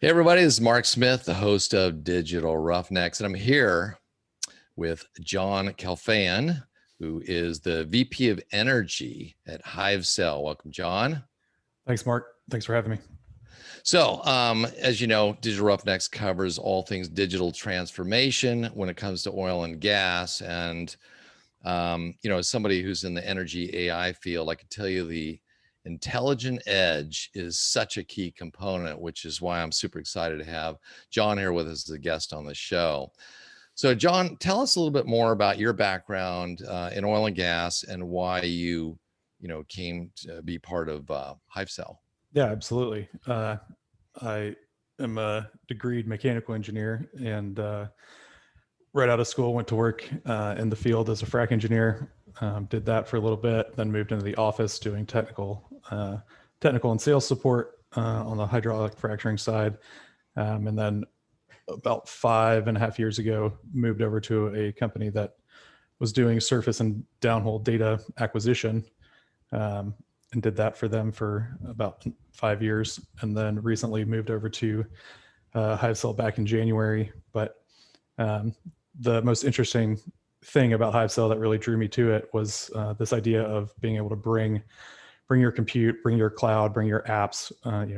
Hey, everybody, this is Mark Smith, the host of Digital Roughnecks, and I'm here with John Kalfayan, who is the VP of Energy at Hivecell. Welcome, John. Thanks, Mark. Thanks for having me. So, as you know, Digital Roughnecks covers all things digital transformation when it comes to oil and gas. And, as somebody who's in the energy AI field, I can tell you the intelligent edge is such a key component, which is why I'm super excited to have John here with us as a guest on the show. So, John, tell us a little bit more about your background in oil and gas and why you came to be part of Hivecell. Yeah, absolutely. I am a degreed mechanical engineer and right out of school went to work in the field as a frac engineer. Did that for a little bit, then moved into the office doing technical and sales support on the hydraulic fracturing side. And then about 5.5 years ago, moved over to a company that was doing surface and downhole data acquisition. And did that for them for about 5 years, and then recently moved over to Hivecell back in January. But the most interesting thing about Hivecell that really drew me to it was this idea of being able to bring your compute, bring your cloud, bring your apps,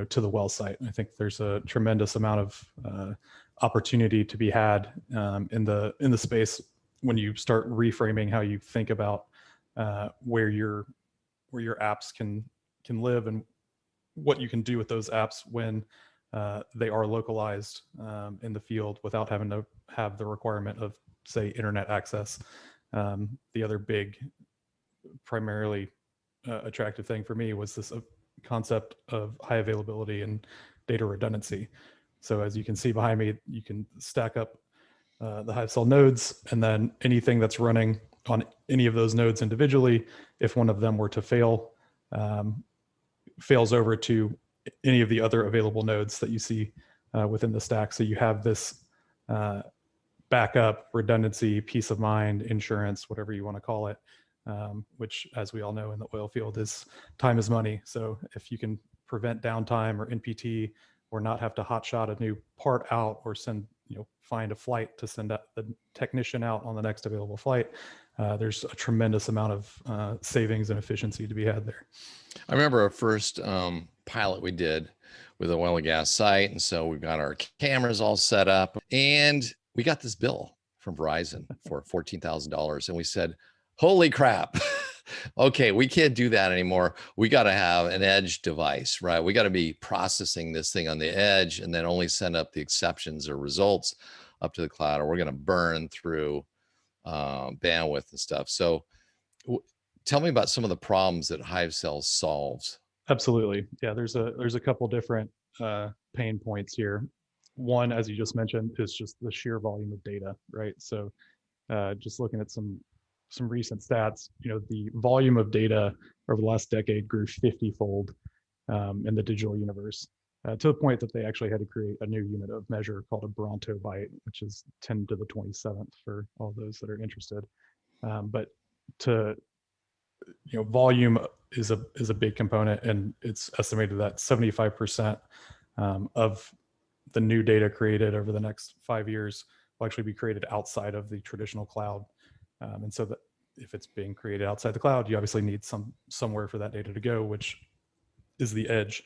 to the well site. I think there's a tremendous amount of opportunity to be had in the space when you start reframing how you think about where your apps can live and what you can do with those apps when they are localized in the field without having to have the requirement of, say, internet access. The other big, primarily attractive thing for me was this concept of high availability and data redundancy. So as you can see behind me, you can stack up the Hivecell nodes, and then anything that's running on any of those nodes individually, if one of them were to fail, fails over to any of the other available nodes that you see within the stack. So you have this backup, redundancy, peace of mind, insurance, whatever you want to call it, which, as we all know in the oil field, is time is money. So if you can prevent downtime or NPT, or not have to hotshot a new part out or find a flight to send the technician out on the next available flight, there's a tremendous amount of savings and efficiency to be had there. I remember our first pilot we did with an oil and gas site. And so we've got our cameras all set up, and we got this bill from Verizon for $14,000. And we said, holy crap. Okay, we can't do that anymore. We got to have an edge device, right? We got to be processing this thing on the edge and then only send up the exceptions or results up to the cloud, or we're going to burn through bandwidth and stuff. So tell me about some of the problems that Hivecell solves. Absolutely. Yeah, there's a couple different pain points here. One, as you just mentioned, is just the sheer volume of data, right? So just looking at some recent stats, the volume of data over the last decade grew 50-fold in the digital universe, to the point that they actually had to create a new unit of measure called a Bronto byte, which is 10 to the 27th for all those that are interested. But volume is a big component, and it's estimated that 75% of the new data created over the next 5 years will actually be created outside of the traditional cloud. And so that if it's being created outside the cloud, you obviously need somewhere for that data to go, which is the edge.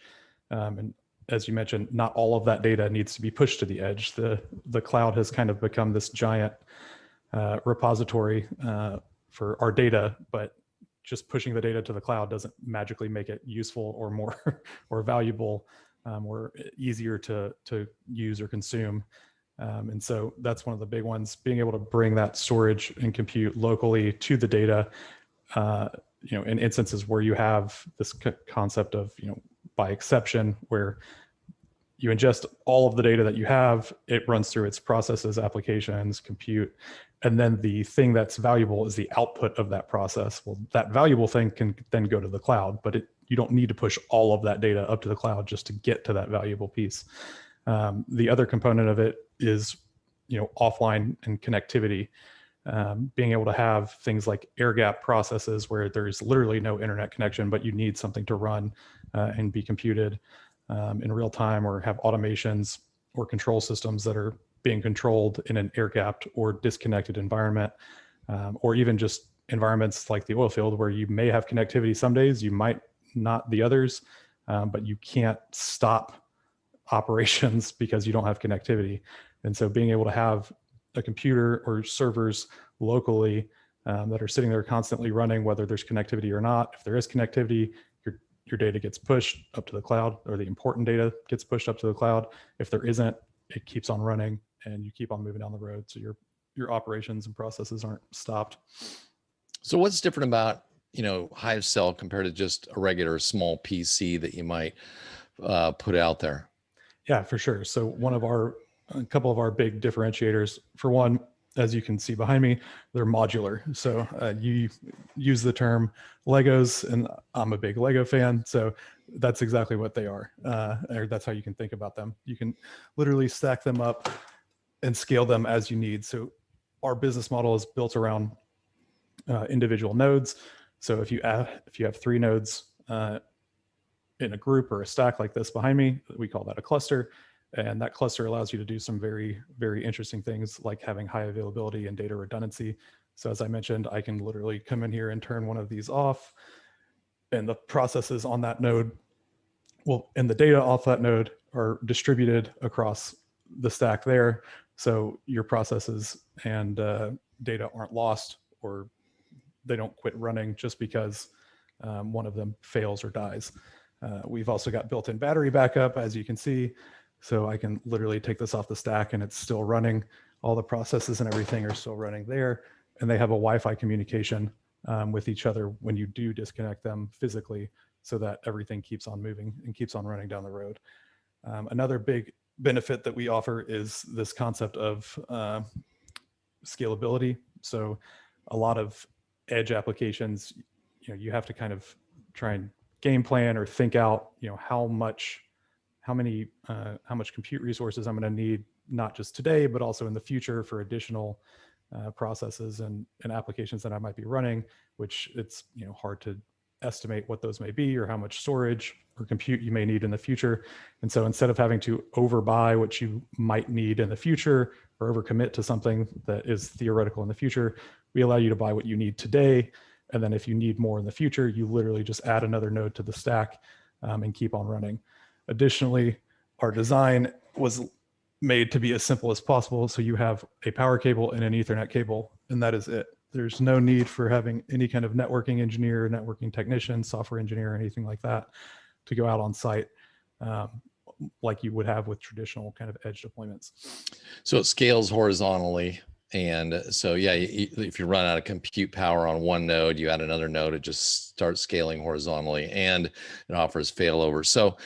And as you mentioned, not all of that data needs to be pushed to the edge. The cloud has kind of become this giant repository for our data, but just pushing the data to the cloud doesn't magically make it useful or more or valuable or easier to use or consume. And so that's one of the big ones, being able to bring that storage and compute locally to the data, in instances where you have this concept of, by exception, where you ingest all of the data that you have, it runs through its processes, applications, compute, and then the thing that's valuable is the output of that process. Well, that valuable thing can then go to the cloud, but you don't need to push all of that data up to the cloud just to get to that valuable piece. The other component of it is, offline and connectivity. Being able to have things like air gap processes where there's literally no internet connection, but you need something to run and be computed. in real time, or have automations or control systems that are being controlled in an air-gapped or disconnected environment, or even just environments like the oil field where you may have connectivity some days, you might not the others, but you can't stop operations because you don't have connectivity. And so being able to have a computer or servers locally that are sitting there constantly running, whether there's connectivity or not. If there is connectivity, your data gets pushed up to the cloud, or the important data gets pushed up to the cloud. If there isn't, it keeps on running and you keep on moving down the road. So your operations and processes aren't stopped. So what's different about, Hivecell compared to just a regular small PC that you might put out there? Yeah, for sure. So a couple of our big differentiators, for one, as you can see behind me, they're modular. So you use the term Legos, and I'm a big Lego fan. So that's exactly what they are. Or that's how you can think about them. You can literally stack them up and scale them as you need. So our business model is built around individual nodes. So if you have 3 nodes in a group or a stack like this behind me, we call that a cluster. And that cluster allows you to do some very, very interesting things, like having high availability and data redundancy. So as I mentioned, I can literally come in here and turn one of these off, and the processes on that node, and the data off that node are distributed across the stack there. So your processes and data aren't lost, or they don't quit running just because one of them fails or dies. We've also got built-in battery backup, as you can see. So I can literally take this off the stack and it's still running. All the processes and everything are still running there. And they have a Wi-Fi communication with each other when you do disconnect them physically, so that everything keeps on moving and keeps on running down the road. Another big benefit that we offer is this concept of scalability. So a lot of edge applications, you have to kind of try and game plan or think out, how much compute resources I'm going to need, not just today, but also in the future for additional processes and applications that I might be running, which it's hard to estimate what those may be, or how much storage or compute you may need in the future. And so instead of having to overbuy what you might need in the future, or overcommit to something that is theoretical in the future, we allow you to buy what you need today. And then if you need more in the future, you literally just add another node to the stack and keep on running. Additionally, our design was made to be as simple as possible. So you have a power cable and an Ethernet cable, and that is it. There's no need for having any kind of networking engineer, networking technician, software engineer, or anything like that to go out on site like you would have with traditional kind of edge deployments. So it scales horizontally. And so, yeah, if you run out of compute power on one node, you add another node, it just starts scaling horizontally, and it offers failover. So,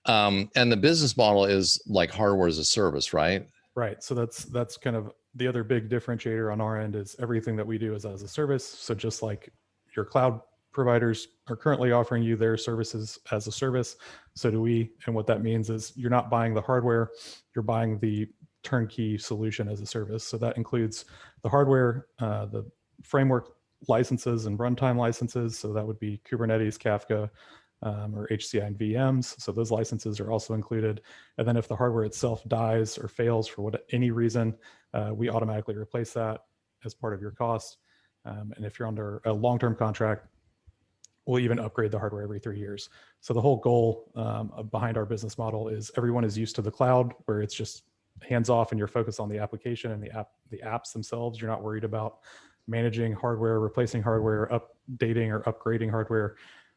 and the business model is like hardware as a service, right? Right. So that's kind of the other big differentiator on our end, is everything that we do is as a service. So just like your cloud providers are currently offering you their services as a service, so do we. And what that means is you're not buying the hardware, you're buying the turnkey solution as a service. So that includes the hardware, the framework licenses and runtime licenses. So that would be Kubernetes, Kafka, or HCI and VMs. So those licenses are also included. And then if the hardware itself dies or fails for any reason, we automatically replace that as part of your cost. And if you're under a long-term contract, we'll even upgrade the hardware every 3 years. So the whole goal behind our business model is everyone is used to the cloud, where it's just hands off and you're focused on the application and the apps themselves. You're not worried about managing hardware, replacing hardware, updating or upgrading hardware,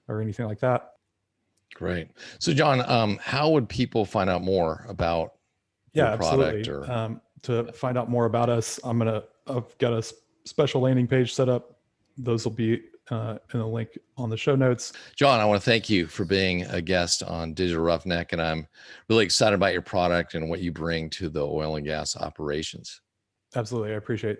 or anything like that. Great. So John, how would people find out more about your product? Absolutely. To find out more about us, I've got a special landing page set up. Those will be in the link on the show notes. John, I want to thank you for being a guest on Digital Roughneck, and I'm really excited about your product and what you bring to the oil and gas operations. Absolutely. I appreciate